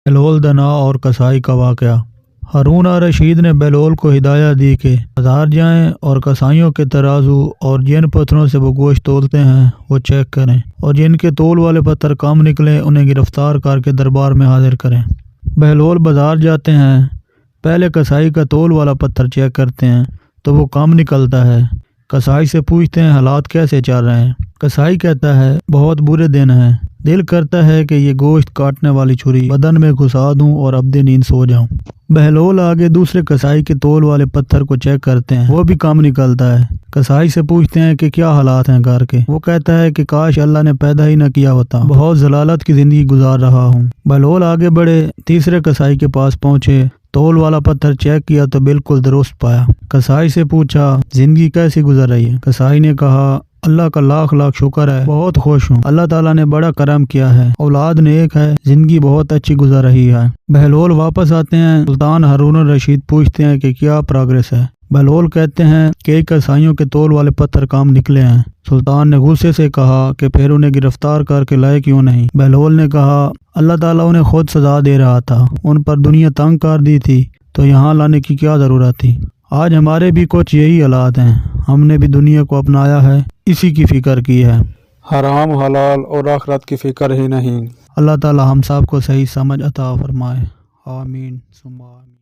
بہلول دنا اور کسائی کا واقعہ۔ ہارون رشید نے بہلول کو ہدایت دی کہ بازار جائیں اور کسائیوں کے ترازو اور جن پتھروں سے وہ گوشت تولتے ہیں وہ چیک کریں، اور جن کے تول والے پتھر کم نکلے انہیں گرفتار کر کے دربار میں حاضر کریں۔ بہلول بازار جاتے ہیں، پہلے کسائی کا تول والا پتھر چیک کرتے ہیں تو وہ کم نکلتا ہے۔ کسائی سے پوچھتے ہیں حالات کیسے چل رہے ہیں۔ کسائی کہتا ہے بہت برے دن ہیں، دل کرتا ہے کہ یہ گوشت کاٹنے والی چھری بدن میں گھسا دوں اور ابد نیند سو جاؤں۔ بہلول آگے دوسرے کسائی کے تول والے پتھر کو چیک کرتے ہیں، وہ بھی کم نکلتا ہے۔ کسائی سے پوچھتے ہیں کہ کیا حالات ہیں گھر کے۔ وہ کہتا ہے کہ کاش اللہ نے پیدا ہی نہ کیا ہوتا، بہت ذلالت کی زندگی گزار رہا ہوں۔ بہلول آگے بڑھے، تیسرے کسائی کے پاس پہنچے، تول والا پتھر چیک کیا تو بالکل درست پایا۔ کسائی سے پوچھا زندگی کیسی گزر رہی ہے۔ کسائی نے کہا اللہ کا لاکھ لاکھ شکر ہے، بہت خوش ہوں، اللہ تعالیٰ نے بڑا کرم کیا ہے، اولاد نیک ہے، زندگی بہت اچھی گزر رہی ہے۔ بہلول واپس آتے ہیں، سلطان ہارون رشید پوچھتے ہیں کہ کیا پروگریس ہے۔ بہلول کہتے ہیں کہ کسائیوں کے تول والے پتھر کام نکلے ہیں۔ سلطان نے غصے سے کہا کہ پھر انہیں گرفتار کر کے لائے کیوں نہیں۔ بہلول نے کہا اللہ تعالیٰ انہیں خود سزا دے رہا تھا، ان پر دنیا تنگ کر دی تھی تو یہاں لانے کی کیا ضرورت تھی۔ آج ہمارے بھی کچھ یہی حالات ہیں، ہم نے بھی دنیا کو اپنایا ہے، اسی کی فکر کی ہے، حرام حلال اور آخرت کی فکر ہی نہیں۔ اللہ تعالیٰ ہم سب کو صحیح سمجھ عطا فرمائے، آمین ثم آمین۔